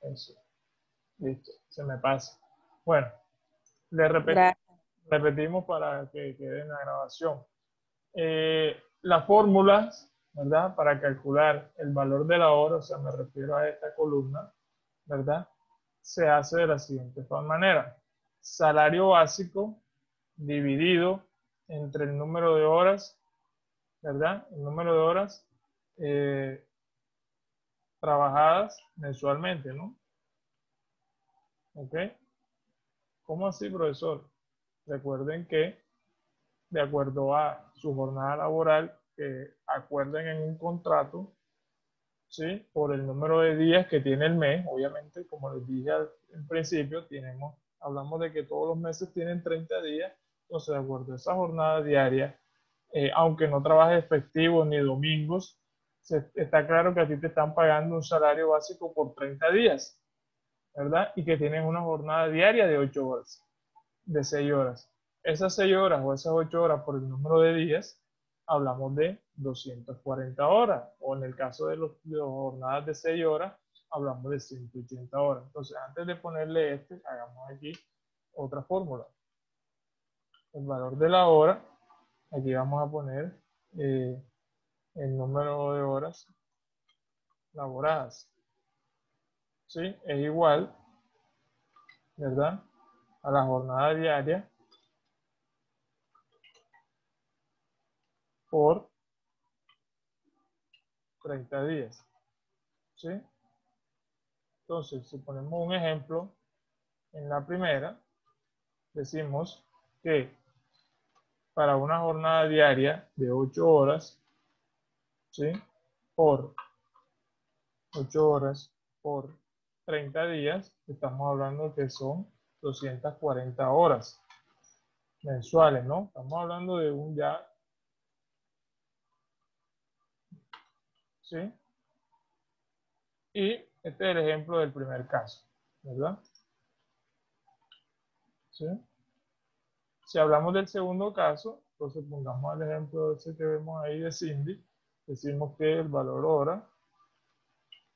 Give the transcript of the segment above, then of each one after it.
Eso. Listo, se me pasa. Bueno, le Gracias. repetimos para que quede en la grabación. Las fórmulas, ¿verdad? Para calcular el valor de la hora, o sea, me refiero a esta columna, ¿verdad? Se hace de la siguiente manera. Salario básico dividido entre el número de horas, ¿verdad? El número de horas eh, trabajadas mensualmente, ¿no? ¿Ok? ¿Cómo así, profesor? Recuerden que de acuerdo a su jornada laboral que acuerden en un contrato, ¿sí? Por el número de días que tiene el mes, obviamente, como les dije al principio, hablamos de que todos los meses tienen 30 días, entonces de acuerdo a esa jornada diaria, aunque no trabajes festivos ni domingos, está claro que a ti te están pagando un salario básico por 30 días, ¿verdad? Y que tienes una jornada diaria de 8 horas, de 6 horas. Esas 6 horas o esas 8 horas por el número de días, hablamos de 240 horas. O en el caso de las jornadas de 6 horas, hablamos de 180 horas. Entonces, antes de ponerle hagamos aquí otra fórmula. El valor de la hora, aquí vamos a poner eh, el número de horas laboradas. ¿Sí? Es igual, ¿verdad? A la jornada diaria por 30 días. ¿Sí? Entonces, si ponemos un ejemplo, en la primera decimos que para una jornada diaria de 8 horas, ¿sí? Por 8 horas por 30 días, estamos hablando que son 240 horas mensuales, ¿no? Estamos hablando de un ya, ¿sí? Y este es el ejemplo del primer caso, ¿verdad? ¿Sí? Si hablamos del segundo caso, entonces pongamos el ejemplo ese que vemos ahí de Cindy, decimos que el valor hora,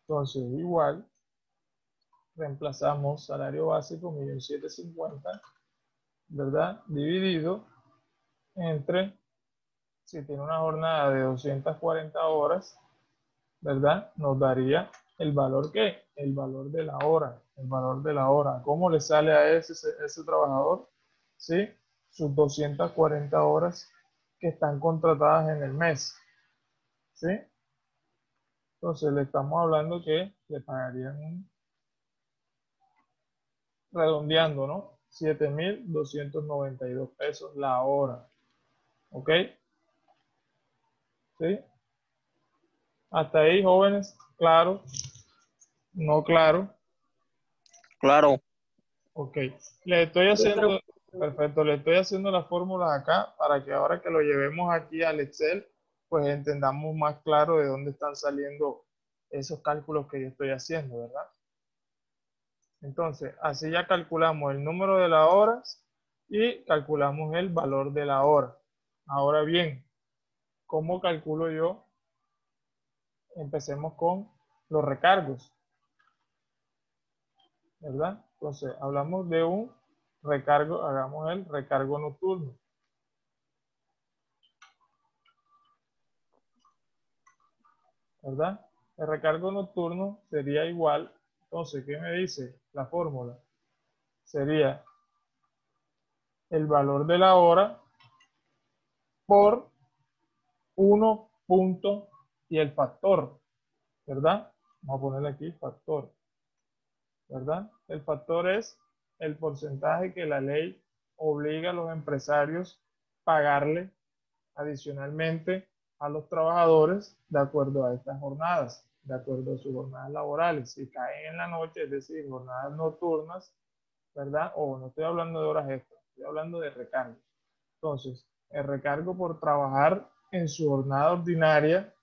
entonces igual, reemplazamos salario básico 1.750.000, ¿verdad? Dividido entre, si tiene una jornada de 240 horas, ¿verdad? Nos daría el valor ¿qué? El valor de la hora, el valor de la hora. ¿Cómo le sale a ese trabajador? ¿Sí? Sus 240 horas que están contratadas en el mes, ¿sí? Entonces le estamos hablando que le pagarían, redondeando, ¿no? 7.292 pesos la hora, ¿ok? ¿Sí? Hasta ahí, jóvenes, claro, no claro, Claro. ok. Le estoy Sí, haciendo, perfecto, le estoy haciendo las fórmulas acá para que ahora que lo llevemos aquí al Excel, pues entendamos más claro de dónde están saliendo esos cálculos que yo estoy haciendo, ¿verdad? Entonces, así ya calculamos el número de las horas y calculamos el valor de la hora. Ahora bien, ¿cómo calculo yo? Empecemos con los recargos, ¿verdad? Entonces, hablamos de un recargo, hagamos el recargo nocturno, ¿verdad? El recargo nocturno sería igual, entonces, ¿qué me dice la fórmula? Sería el valor de la hora por 1 punto y el factor, ¿verdad? Vamos a ponerle aquí factor, ¿verdad? El factor es el porcentaje que la ley obliga a los empresarios a pagarle adicionalmente a los trabajadores de acuerdo a estas jornadas, de acuerdo a sus jornadas laborales. Si caen en la noche, es decir, jornadas nocturnas, ¿verdad? O no estoy hablando de horas extras, estoy hablando de recargo. Entonces, el recargo por trabajar en su jornada ordinaria,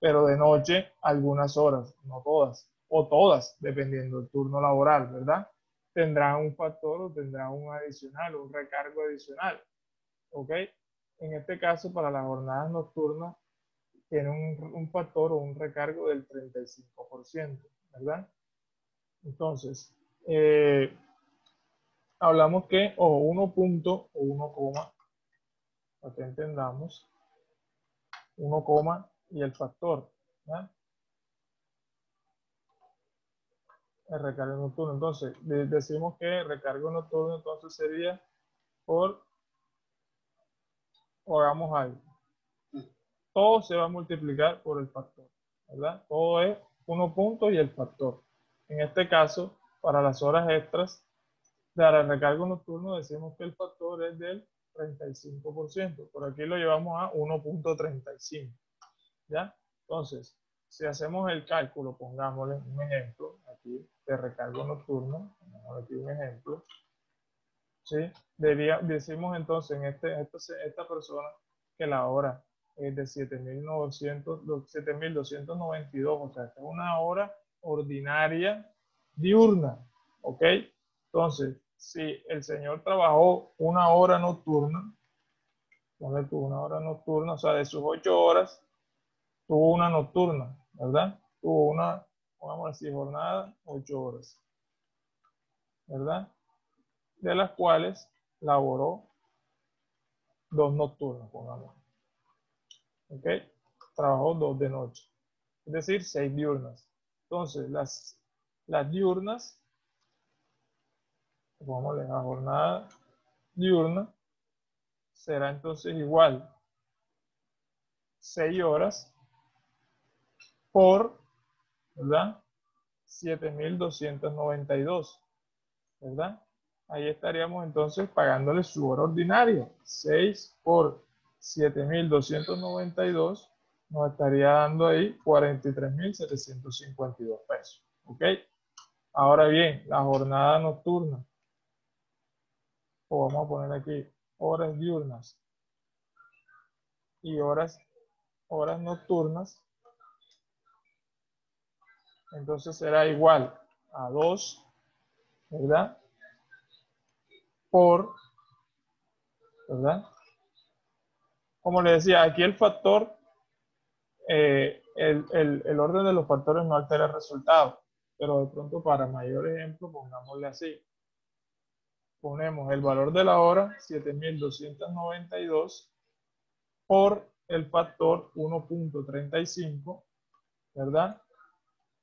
pero de noche algunas horas, no todas, o todas, dependiendo del turno laboral, ¿verdad? Tendrá un factor o tendrá un adicional, un recargo adicional, ¿ok? En este caso, para las jornadas nocturnas, tiene un factor o un recargo del 35%, ¿verdad? Entonces, hablamos que, o 1 punto o 1 coma, para que entendamos, 1 coma y el factor, ¿ya? El recargo nocturno. Entonces, decimos que el recargo nocturno entonces sería por, o hagamos algo. Todo se va a multiplicar por el factor, ¿verdad? Todo es 1 punto y el factor. En este caso, para las horas extras, para el recargo nocturno decimos que el factor es del 35%. Por aquí lo llevamos a 1.35, ¿ya? Entonces, si hacemos el cálculo, pongámosle un ejemplo aquí de recargo nocturno, pongámosle aquí un ejemplo, ¿sí? Decimos entonces en esta persona que la hora es de 7.292, o sea, esta es una hora ordinaria diurna, ¿ok? Entonces, si el señor trabajó una hora nocturna, ponle tú una hora nocturna, o sea, de sus 8 horas, tuvo una nocturna, ¿verdad? Tuvo una, vamos a decir, jornada, 8 horas, ¿verdad? De las cuales laboró 2 nocturnas, pongamos. ¿Ok? Trabajó 2 de noche. Es decir, 6 diurnas. Entonces, las diurnas, pongámosle la jornada diurna, será entonces igual 6 horas por, ¿verdad? 7.292, ¿verdad? Ahí estaríamos entonces pagándole su hora ordinaria. 6 por 7.292 nos estaría dando ahí 43.752 pesos. ¿Ok? Ahora bien, la jornada nocturna, o vamos a poner aquí horas diurnas y horas nocturnas, entonces será igual a 2, ¿verdad? Por, ¿verdad? Como les decía, aquí el factor, el orden de los factores no altera el resultado, pero de pronto para mayor ejemplo, pongámosle así. Ponemos el valor de la hora, 7.292, por el factor 1.35, ¿verdad?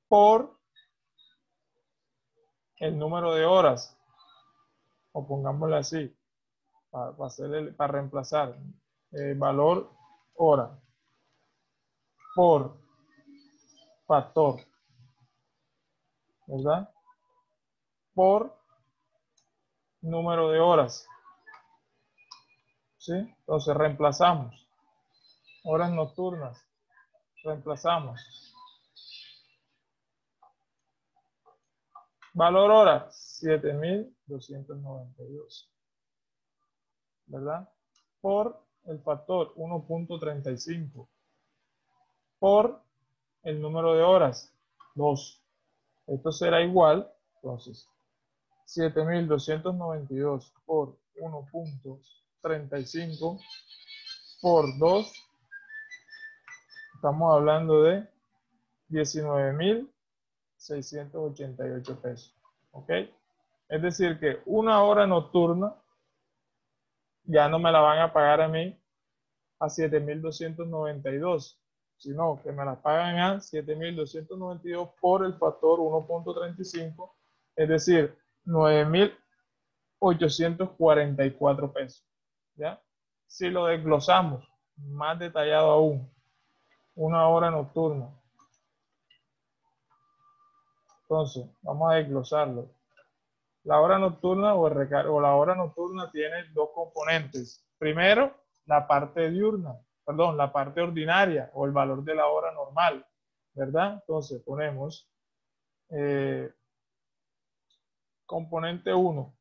Por el número de horas, o pongámosle así, para reemplazar valor hora por factor, ¿verdad? Por número de horas, ¿sí? Entonces reemplazamos horas nocturnas, reemplazamos valor hora 7.292, ¿verdad? Por el factor 1.35, por el número de horas 2. Esto será igual, entonces, 7.292 por 1.35 por 2, estamos hablando de 19.688 pesos. ¿Ok? Es decir, que una hora nocturna ya no me la van a pagar a mí a 7.292, sino que me la pagan a 7.292 por el factor 1.35, es decir, 9.844 pesos. ¿Ya? Si lo desglosamos más detallado aún, una hora nocturna. Entonces, vamos a desglosarlo. La hora nocturna o la hora nocturna tiene 2 componentes. Primero, la parte diurna, perdón, la parte ordinaria o el valor de la hora normal, ¿verdad? Entonces, ponemos componente 1.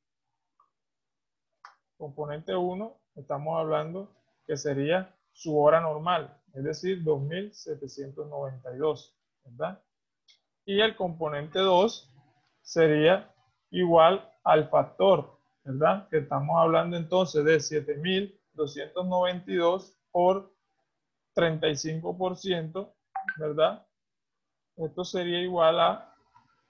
Componente 1, estamos hablando que sería su hora normal, es decir, 2.792, ¿verdad? Y el componente 2 sería igual al factor, ¿verdad? Que estamos hablando entonces de 7.292 por 35%, ¿verdad? Esto sería igual a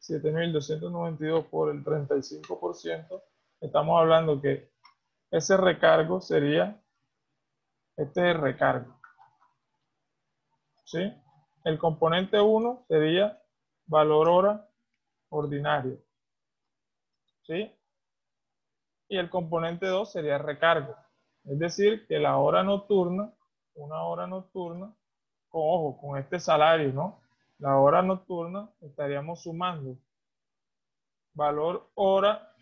7.292 por el 35%, estamos hablando que ese recargo sería, este es el recargo, ¿sí? El componente 1 sería valor hora ordinario, ¿sí? Y el componente 2 sería recargo. Es decir, que la hora nocturna, una hora nocturna, ojo, con este salario, ¿no? La hora nocturna estaríamos sumando valor hora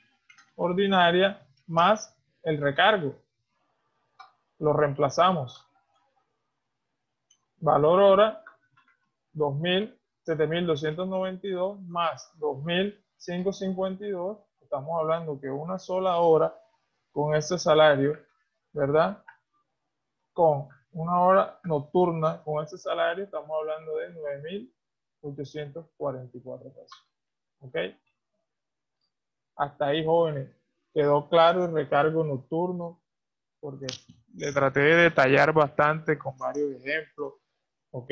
ordinaria más el recargo. Lo reemplazamos. Valor hora 7.292 más 2.552. Estamos hablando que una sola hora con ese salario, ¿verdad? Con una hora nocturna con ese salario, estamos hablando de 9.844 pesos. ¿Ok? Hasta ahí, jóvenes, quedó claro el recargo nocturno, porque le traté de detallar bastante con varios ejemplos, ¿ok?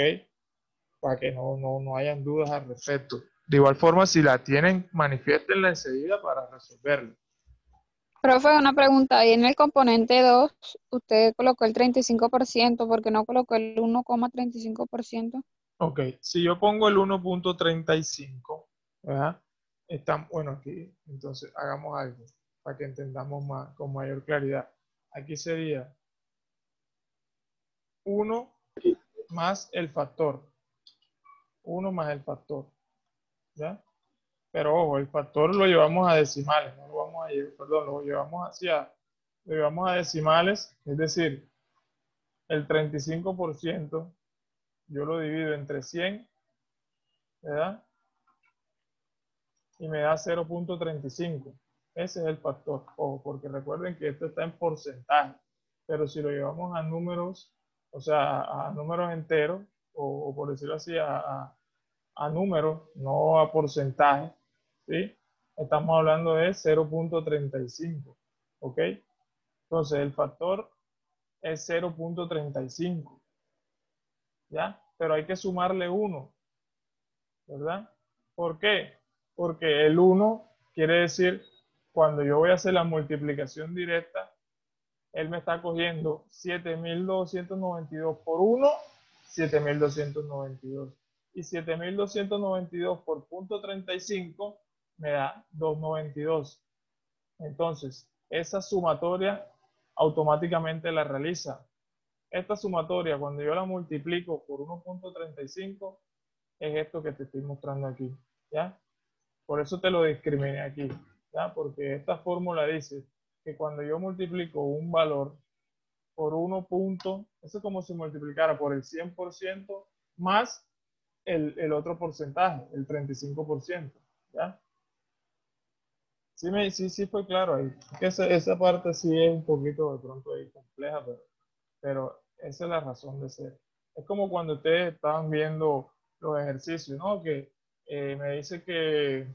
Para que no hayan dudas al respecto. De igual forma, si la tienen, manifiéstenla enseguida para resolverla. Profe, una pregunta. Ahí en el componente 2, usted colocó el 35%, ¿por qué no colocó el 1,35%? Ok, si yo pongo el 1.35, ¿verdad? Está, bueno, aquí, entonces hagamos algo para que entendamos más, con mayor claridad. Aquí sería 1 más el factor. 1 más el factor, ¿ya? Pero ojo, el factor lo llevamos a decimales, no lo vamos a llevar, perdón, lo llevamos a decimales, es decir, el 35% yo lo divido entre 100, ¿verdad? Y me da 0.35. Ese es el factor. Ojo, porque recuerden que esto está en porcentaje. Pero si lo llevamos a números, o sea, a números enteros, o por decirlo así, a números, no a porcentaje, ¿sí? Estamos hablando de 0.35. ¿Ok? Entonces, el factor es 0.35. ¿Ya? Pero hay que sumarle 1, ¿verdad? ¿Por qué? Porque el 1 quiere decir, cuando yo voy a hacer la multiplicación directa, él me está cogiendo 7.292 por 1, 7.292. Y 7.292 por punto 35 me da 292. Entonces, esa sumatoria automáticamente la realiza. Esta sumatoria, cuando yo la multiplico por 1.35, es esto que te estoy mostrando aquí, ¿ya? Por eso te lo discriminé aquí, ¿ya? Porque esta fórmula dice que cuando yo multiplico un valor por 1 punto, eso es como si multiplicara por el 100% más el otro porcentaje, el 35%, ¿ya? Sí fue claro ahí. Esa parte sí es un poquito de pronto ahí compleja, pero esa es la razón de ser. Es como cuando ustedes estaban viendo los ejercicios, ¿no? Que me dice que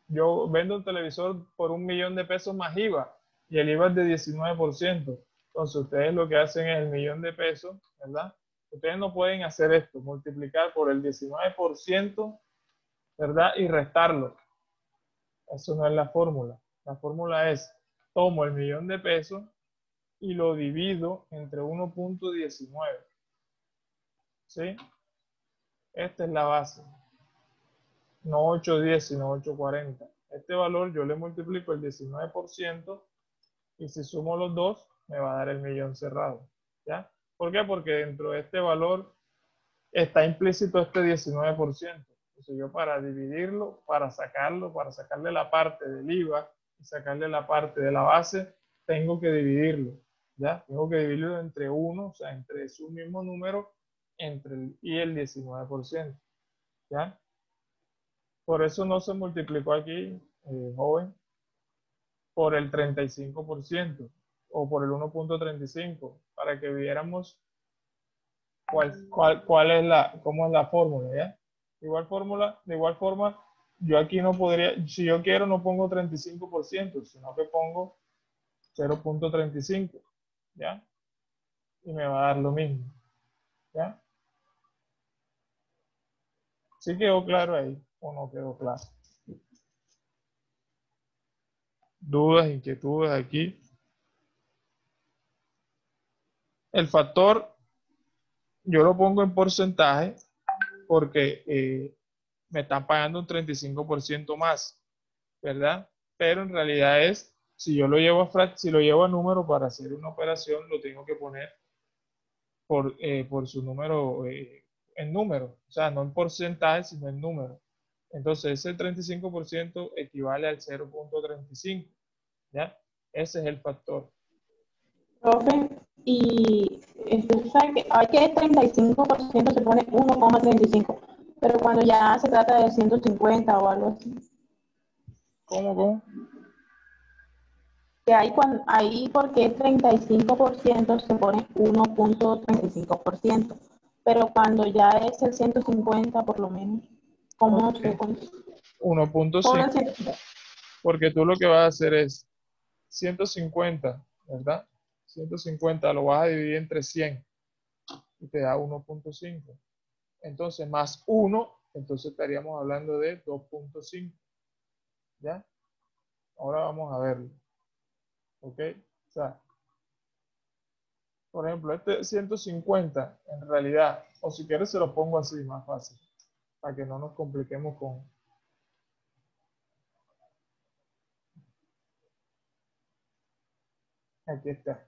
yo vendo un televisor por 1.000.000 de pesos más IVA y el IVA es de 19%. Entonces ustedes lo que hacen es el 1.000.000 de pesos, ¿verdad? Ustedes no pueden hacer esto, multiplicar por el 19%, ¿verdad? Y restarlo. Eso no es la fórmula. La fórmula es, tomo el 1.000.000 de pesos y lo divido entre 1.19. ¿Sí? Esta es la base. No 810, sino 840. Este valor yo le multiplico el 19% y si sumo los dos, me va a dar el millón cerrado. ¿Ya? ¿Por qué? Porque dentro de este valor está implícito este 19%. Entonces yo para dividirlo, para sacarle la parte del IVA y sacarle la parte de la base, tengo que dividirlo. ¿Ya? Tengo que dividirlo entre 1, o sea, entre su mismo número y el 19%. ¿Ya? Por eso no se multiplicó aquí, joven, por el 35% o por el 1.35, para que viéramos cuál es cómo es la fórmula, ¿ya? De igual forma, yo aquí no podría, si yo quiero no pongo 35%, sino que pongo 0.35, ¿ya? Y me va a dar lo mismo, ¿ya? ¿Sí quedó claro ahí o no quedó claro? dudas, inquietudes aquí. El factor, yo lo pongo en porcentaje porque me están pagando un 35% más, ¿verdad? Pero en realidad es, si yo lo llevo si lo llevo a número para hacer una operación, lo tengo que poner por su número, en número, o sea, no en porcentaje, sino en número. Entonces, ese 35% equivale al 0,35, ¿ya? Ese es el factor. Profe, y usted sabe que aquí el 35% se pone 1,35, pero cuando ya se trata de 150 o algo así, ¿Cómo? que ahí porque el 35% se pone 1,35%, pero cuando ya es el 150 por lo menos, ¿cómo Ok. se pone? 1,5, porque tú lo que vas a hacer es 150, ¿verdad? 150 lo vas a dividir entre 100 y te da 1,5. Entonces, más 1, entonces estaríamos hablando de 2,5. ¿Ya? Ahora vamos a verlo. ¿Ok? O sea, por ejemplo, este 150, en realidad, o si quieres se lo pongo así, más fácil, para que no nos compliquemos con... Aquí está.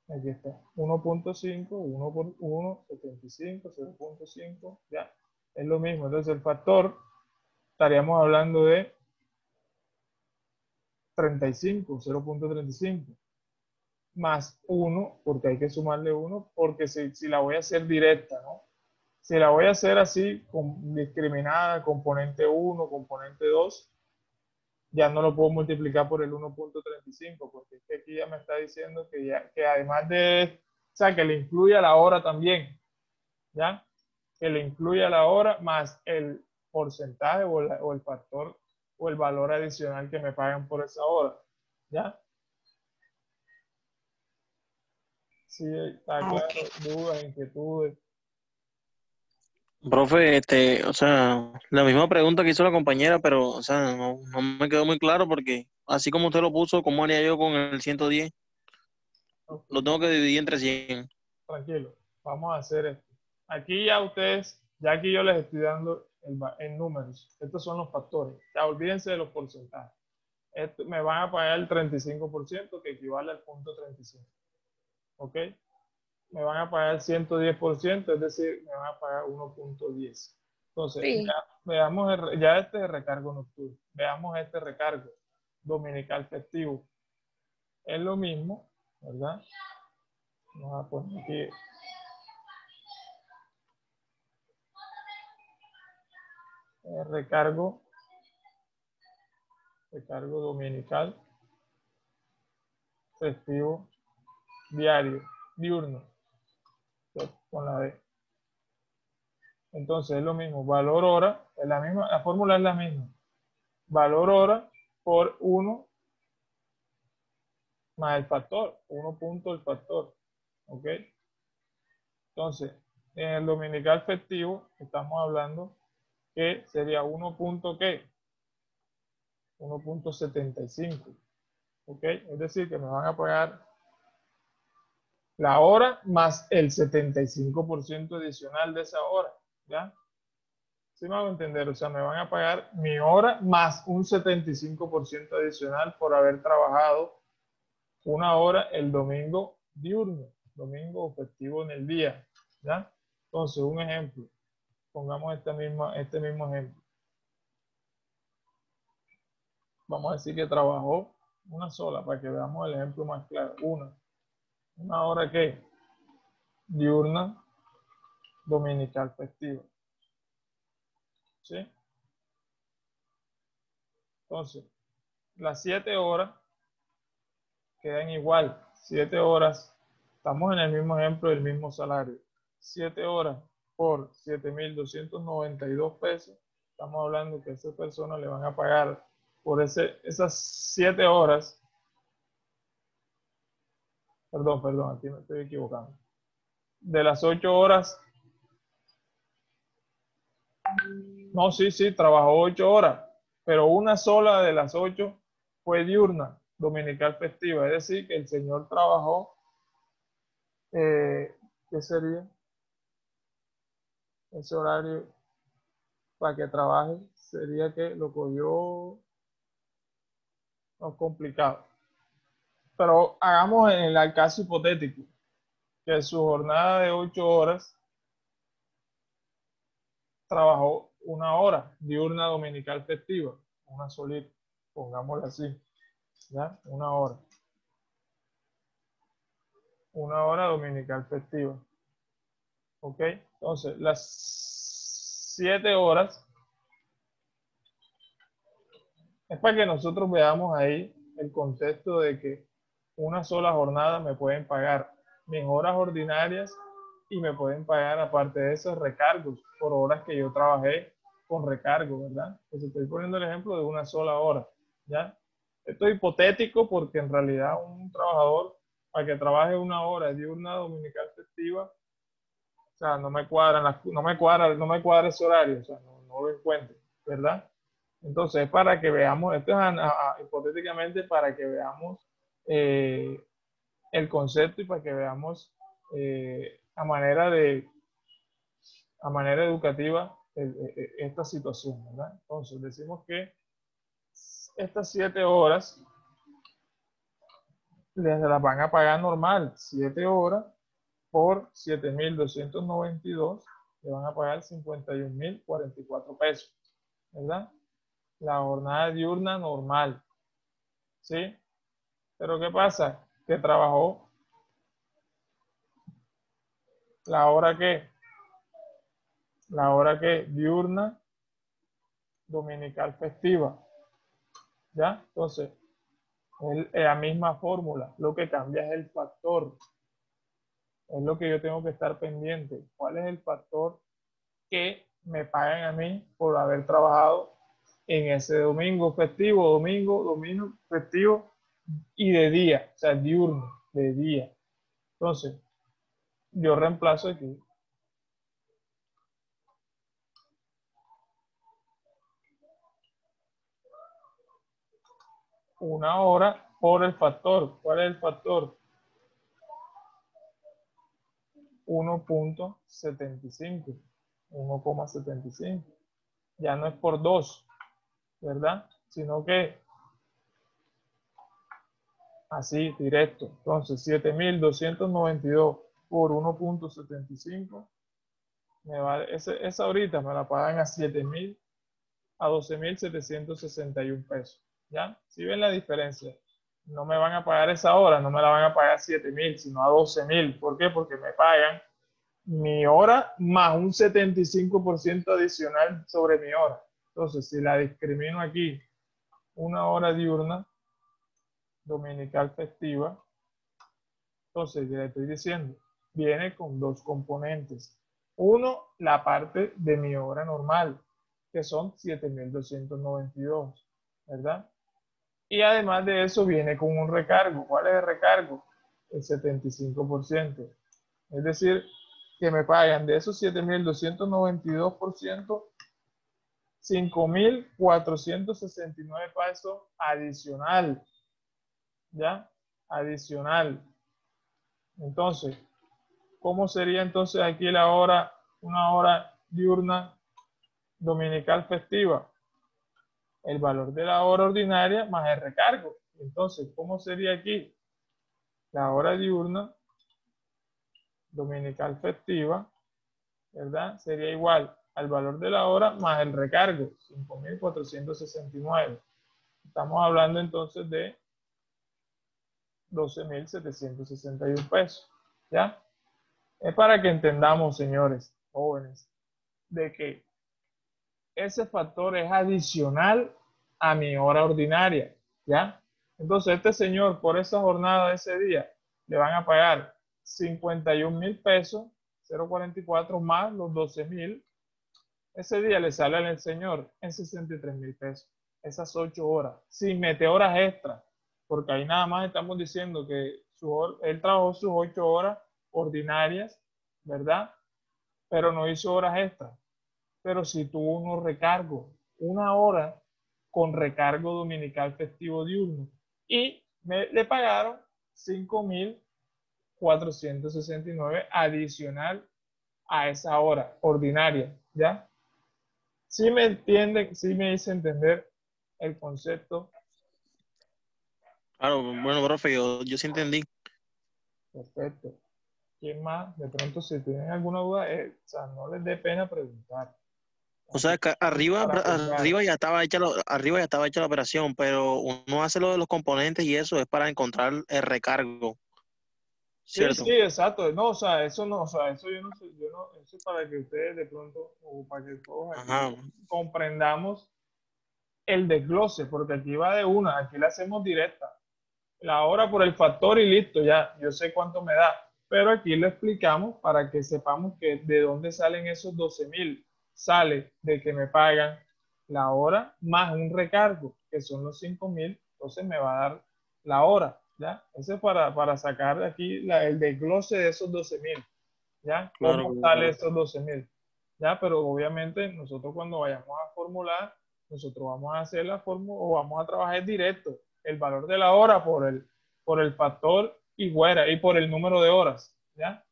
Aquí está. 1,5, 1 por 1, 75, 0,5, ya. Es lo mismo. Entonces el factor, estaríamos hablando de 35, 0,35. Más 1, porque hay que sumarle 1, porque si la voy a hacer directa, ¿no? Si la voy a hacer así, discriminada, componente 1, componente 2, ya no lo puedo multiplicar por el 1,35, porque es que aquí ya me está diciendo que además de, o sea, que le incluye a la hora también, ¿ya? Que le incluye a la hora más el porcentaje o el factor o el valor adicional que me pagan por esa hora, ¿ya? Sí, está Ah, claro, ok. dudas, inquietudes. Profe, o sea, la misma pregunta que hizo la compañera, pero, o sea, no me quedó muy claro porque así como usted lo puso, ¿cómo haría yo con el 110? Ok, Lo tengo que dividir entre 100. tranquilo, vamos a hacer esto. Aquí ya ustedes, ya aquí yo les estoy dando en números. Estos son los factores. Ya olvídense de los porcentajes. Me van a pagar el 35%, que equivale al punto 35. ¿Ok? Me van a pagar el 110%, es decir, me van a pagar 1,10. Entonces, Sí. veamos, ya este es recargo nocturno. Veamos este recargo dominical festivo. Es lo mismo, ¿verdad? Vamos a poner aquí recargo dominical, festivo, diario, diurno, con la D. Entonces es lo mismo, valor hora, es la misma, la fórmula es la misma. Valor hora por 1 más el factor, 1 punto el factor. ¿Ok? Entonces, en el dominical festivo estamos hablando que sería 1 punto ¿qué? 1,75. ¿Ok? Es decir, que me van a pagar la hora más el 75% adicional de esa hora, ¿ya? ¿Sí me hago entender? O sea, me van a pagar mi hora más un 75% adicional por haber trabajado una hora el domingo diurno, domingo festivo en el día, ¿ya? Entonces, un ejemplo, pongamos este mismo ejemplo. Vamos a decir que trabajó una sola, para que veamos el ejemplo más claro. Una hora que diurna, dominical festiva. ¿Sí? Entonces, las 7 horas quedan igual. 7 horas, estamos en el mismo ejemplo del mismo salario. 7 horas por 7,292 pesos. Estamos hablando que a esa persona le van a pagar por esas 7 horas. Perdón, aquí me estoy equivocando. De las 8 horas No, sí, trabajó 8 horas, pero una sola de las 8 fue diurna, dominical festiva. Es decir, que el señor trabajó, ¿qué sería ese horario para que trabaje? Sería que lo cogió, no, complicado. Pero hagamos en el caso hipotético, que su jornada de 8 horas trabajó 1 hora, diurna, dominical, festiva, una solita, pongámosla así, ¿ya? 1 hora. 1 hora dominical festiva. ¿Ok? Entonces, las 7 horas es para que nosotros veamos ahí el contexto de que una sola jornada me pueden pagar mis horas ordinarias y me pueden pagar, aparte de esos, recargos por horas que yo trabajé con recargo, ¿verdad? Pues estoy poniendo el ejemplo de una sola hora, ¿ya? Esto es hipotético porque en realidad un trabajador, para que trabaje 1 hora diurna, dominical, festiva, o sea, no me cuadra ese horario, o sea, no lo encuentro, ¿verdad? Entonces, para que veamos, esto es hipotéticamente para que veamos el concepto y para que veamos a manera educativa esta situación, ¿verdad? Entonces, decimos que estas 7 horas les las van a pagar normal, 7 horas por 7.292, le van a pagar 51.044 pesos, ¿verdad? La jornada diurna normal, ¿sí? Pero ¿qué pasa? Que trabajó la hora que diurna, dominical, festiva, ¿ya? Entonces, es la misma fórmula, lo que cambia es el factor, es lo que yo tengo que estar pendiente. ¿Cuál es el factor que me pagan a mí por haber trabajado en ese domingo festivo, domingo festivo y de día, o sea, diurno, de día? Entonces, yo reemplazo aquí 1 hora por el factor. ¿Cuál es el factor? 1.75. 1,75. Ya no es por 2, ¿verdad? Sino que así, directo. Entonces, 7.292 por 1.75. Esa ahorita me la pagan a 12.761 pesos. ¿Ya? ¿Sí ven la diferencia? No me van a pagar esa hora, no me la van a pagar 7.000, sino a 12.000. ¿Por qué? Porque me pagan mi hora más un 75% adicional sobre mi hora. Entonces, si la discrimino aquí, 1 hora diurna, dominical, festiva, entonces ya le estoy diciendo, viene con 2 componentes. Uno, la parte de mi hora normal, que son 7.292, ¿verdad? Y además de eso viene con un recargo. ¿Cuál es el recargo? El 75%. Es decir, que me pagan de esos 7.292%, 5.469 pesos adicional. ¿Ya? Adicional. Entonces, ¿cómo sería entonces aquí la hora, 1 hora diurna, dominical, festiva? El valor de la hora ordinaria más el recargo. Entonces, ¿cómo sería aquí? La hora diurna, dominical, festiva, ¿verdad? Sería igual al valor de la hora más el recargo, 5.469. Estamos hablando entonces de 12.761 pesos, ¿ya? Es para que entendamos, señores, jóvenes, de que ese factor es adicional a mi hora ordinaria, ¿ya? Entonces, este señor, por esa jornada de ese día, le van a pagar 51.000 pesos, 0.44 más los 12.000. Ese día le sale al señor en 63.000 pesos, esas 8 horas, sin meter horas extras, porque ahí nada más estamos diciendo que él trabajó sus 8 horas ordinarias, ¿verdad? Pero no hizo horas extras. pero sí tuvo unos recargos, una hora con recargo dominical festivo diurno y le pagaron 5.469 adicional a esa hora ordinaria, ¿ya? ¿Sí me entienden? ¿Sí me hice entender el concepto? Claro, bueno, profe, yo sí entendí. Perfecto. ¿Quién más? De pronto, si tienen alguna duda, o sea, no les dé pena preguntar. O sea, que arriba ya estaba hecha arriba ya estaba hecha la operación, pero uno hace lo de los componentes y eso es para encontrar el recargo, Sí, ¿cierto? sí, exacto. No, o sea, eso no, o sea, eso yo no sé, yo no, eso es para que ustedes de pronto, o para que todos aquí Ajá. comprendamos el desglose, porque aquí va de una, aquí la hacemos directa. La hora por el factor y listo, ya, yo sé cuánto me da. Pero aquí lo explicamos para que sepamos que de dónde salen esos 12.000. Sale de que me pagan la hora más un recargo, que son los 5.000, entonces me va a dar la hora, ¿ya? Ese es para sacar aquí el desglose de esos 12.000, ¿ya? Claro, ¿Cómo sale claro. esos 12.000? ¿Ya? Pero obviamente nosotros cuando vayamos a formular, nosotros vamos a hacer la fórmula o vamos a trabajar directo el valor de la hora por el factor y fuera y por el número de horas, ¿ya?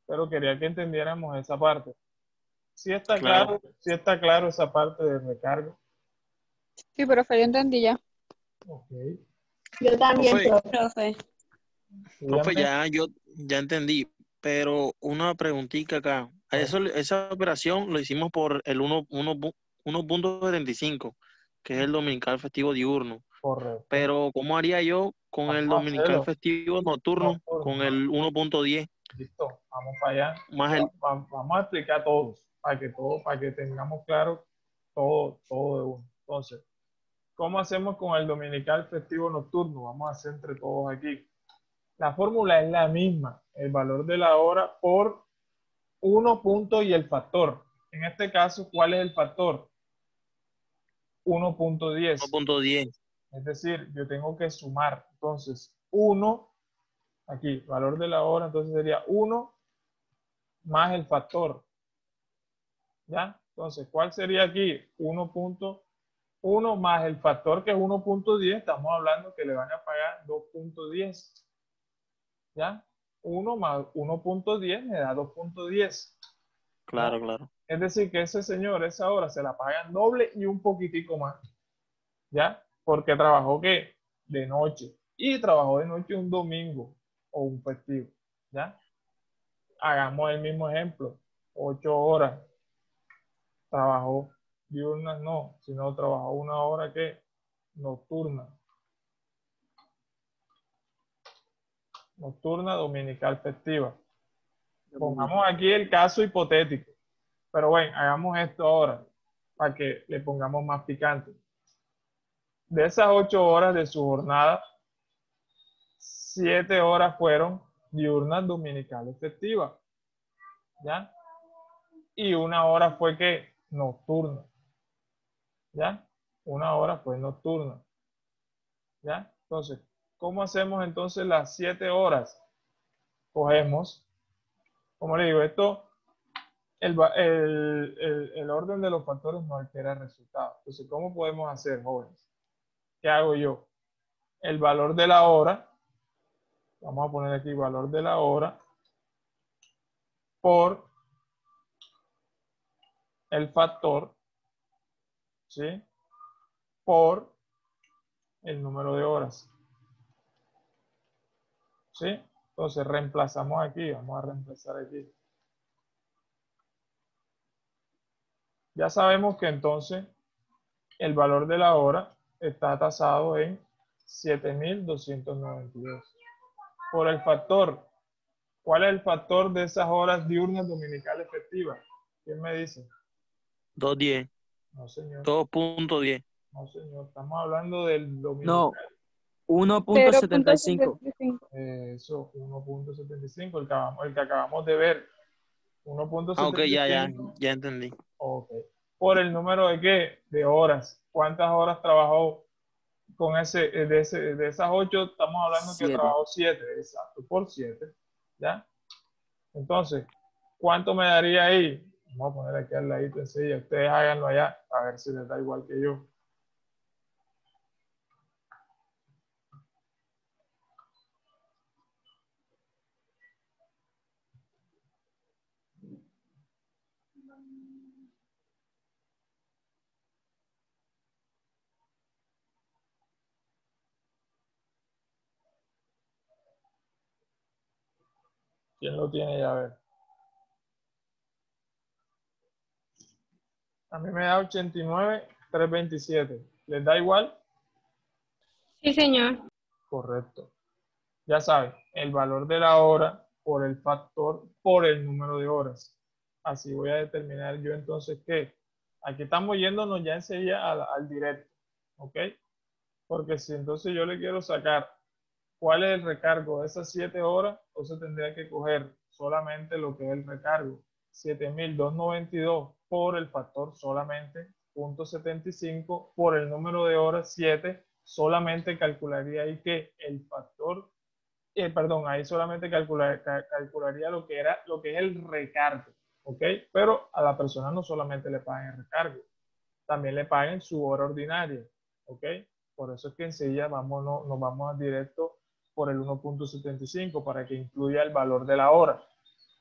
Pero quería que entendiéramos esa parte. Claro. Sí está claro esa parte del recargo. Sí, profe, yo entendí ya. Ok. Yo también, Profe, profe. Profe. profe, Dígame. yo ya entendí, pero una preguntita acá. A ver, Esa operación lo hicimos por el 1.75, que es el dominical festivo diurno. correcto. Pero, ¿cómo haría yo con el Vamos a dominical hacerlo. festivo nocturno, con Nocturno. el 1.10 Listo, vamos para allá. más el... Vamos a explicar todos, para que tengamos claro todo de uno. Entonces, ¿cómo hacemos con el dominical festivo nocturno? Vamos a hacer entre todos aquí. La fórmula es la misma, el valor de la hora por 1 punto y el factor. En este caso, ¿cuál es el factor? 1.10. 1.10. Es decir, yo tengo que sumar. Entonces, 1, aquí, valor de la hora, entonces sería 1 más el factor. ¿Ya? Entonces, ¿cuál sería aquí? 1.1 más el factor que es 1.10. Estamos hablando que le van a pagar 2.10. ¿Ya? 1 más 1.10 me da 2.10. ¿Ya? Claro, claro. Es decir, que ese señor, esa hora, se la pagan doble y un poquitico más. ¿Ya? Porque trabajó, ¿qué? De noche. Y trabajó de noche un domingo o un festivo. ¿Ya? Hagamos el mismo ejemplo. 8 horas. Trabajó diurnas, no, sino trabajó una hora que nocturna. Nocturna, dominical, festiva. Pongamos aquí el caso hipotético. Pero bueno, hagamos esto ahora para que le pongamos más picante. De esas 8 horas de su jornada, 7 horas fueron diurnas, dominicales, festivas. ¿Ya? Y una hora fue que nocturna. ¿Ya? Una hora fue nocturna. ¿Ya? Entonces, ¿cómo hacemos entonces las 7 horas? Cogemos, como le digo, esto, el orden de los factores no altera el resultado. Entonces, ¿cómo podemos hacer, jóvenes? ¿Qué hago yo? El valor de la hora, vamos a poner aquí valor de la hora por el factor, ¿sí? Por el número de horas, ¿sí? Entonces reemplazamos aquí, vamos a reemplazar aquí. Ya sabemos que entonces el valor de la hora está tasado en 7.292. Por el factor, ¿cuál es el factor de esas horas diurnas dominicales efectivas? ¿Quién me dice? 2.10. No, señor. 2.10. No, señor. Estamos hablando del dominical. No, 1.75. 0.75. Eso, 1.75, el que acabamos de ver. Ah, ok, ya 1.75. entendí. Ok. ¿Por el número de qué? De horas. ¿Cuántas horas trabajó con de esas 8? Estamos hablando que 7. trabajó 7, exacto, por 7. ¿Ya? Entonces, ¿cuánto me daría ahí? Vamos a poner aquí al ladito enseguida. Ustedes háganlo allá a ver si les da igual que yo. ¿Quién lo tiene ya? A ver. A mí me da 89,327. ¿Les da igual? Sí, señor. Correcto. Ya saben, el valor de la hora por el factor por el número de horas. Así voy a determinar yo entonces qué. Aquí estamos yéndonos ya enseguida al directo. ¿Ok? Porque si entonces yo le quiero sacar cuál es el recargo de esas 7 horas, entonces tendría que coger solamente lo que es el recargo. 7.292 por el factor solamente, 0.75 por el número de horas 7, solamente calcularía ahí que el factor, perdón, ahí solamente calcularía lo que es el recargo, ¿ok? Pero a la persona no solamente le pagan el recargo, también le paguen su hora ordinaria, ¿ok? Por eso es que enseguida nos vamos directo por el 1.75 para que incluya el valor de la hora,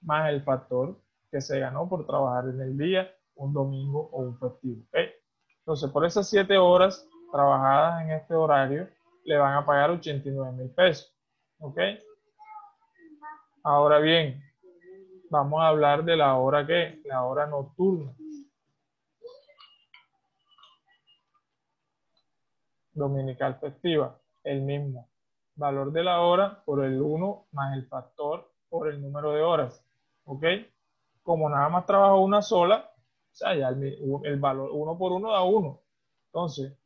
más el factor que se ganó por trabajar en el día, un domingo o un festivo, ¿ok? Entonces, por esas 7 horas trabajadas en este horario, le van a pagar 89,000 pesos, ¿ok? Ahora bien, vamos a hablar de la hora ¿qué? La hora nocturna. Dominical festiva, el mismo. Valor de la hora por el 1 más el factor por el número de horas. ¿Ok? Como nada más trabajo una sola, o sea, ya el valor 1 por 1 da 1. Entonces,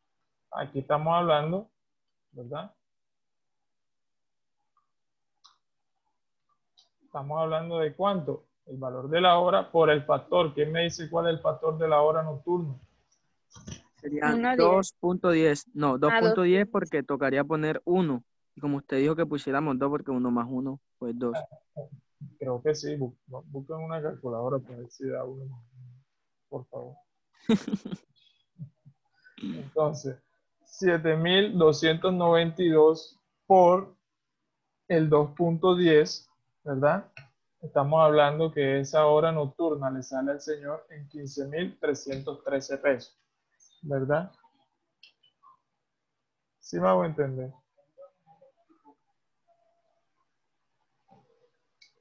aquí estamos hablando, ¿verdad? Estamos hablando de cuánto. El valor de la hora por el factor. ¿Quién me dice cuál es el factor de la hora nocturna? Serían 1.10. 2.10. No, Ah, 2.10 porque tocaría poner 1. Y como usted dijo que pusiéramos 2 porque 1 más 1, pues 2. Creo que sí. Busquen una calculadora para ver si da 1 más 1, por favor. Entonces, 7.292 por el 2.10, ¿verdad? Estamos hablando que esa hora nocturna le sale al señor en 15.313 pesos, ¿verdad? ¿Sí me hago entender?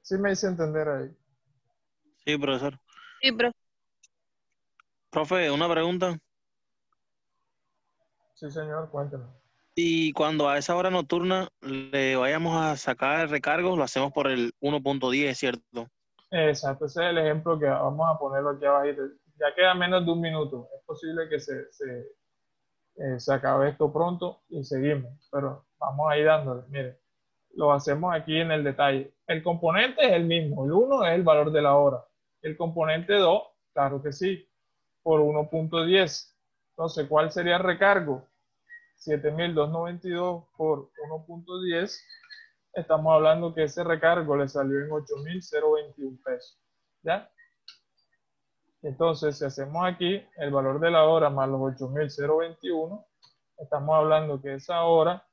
¿Sí me hice entender ahí? Sí, profesor. Sí, pero Profe, una pregunta. Sí, señor, cuénteme. Y cuando a esa hora nocturna le vayamos a sacar el recargo, lo hacemos por el 1.10, ¿cierto? Exacto, ese es el ejemplo que vamos a ponerlo aquí abajo. Ya queda menos de un minuto. Es posible que se acabe esto pronto y seguimos, pero vamos a ir dándole. Mire, lo hacemos aquí en el detalle. El componente es el mismo. El 1 es el valor de la hora. El componente 2, claro que sí, por 1.10. Entonces, ¿cuál sería el recargo? 7.292 por 1.10. Estamos hablando que ese recargo le salió en 8.021 pesos. ¿Ya? Entonces, si hacemos aquí el valor de la hora más los 8.021, estamos hablando que esa hora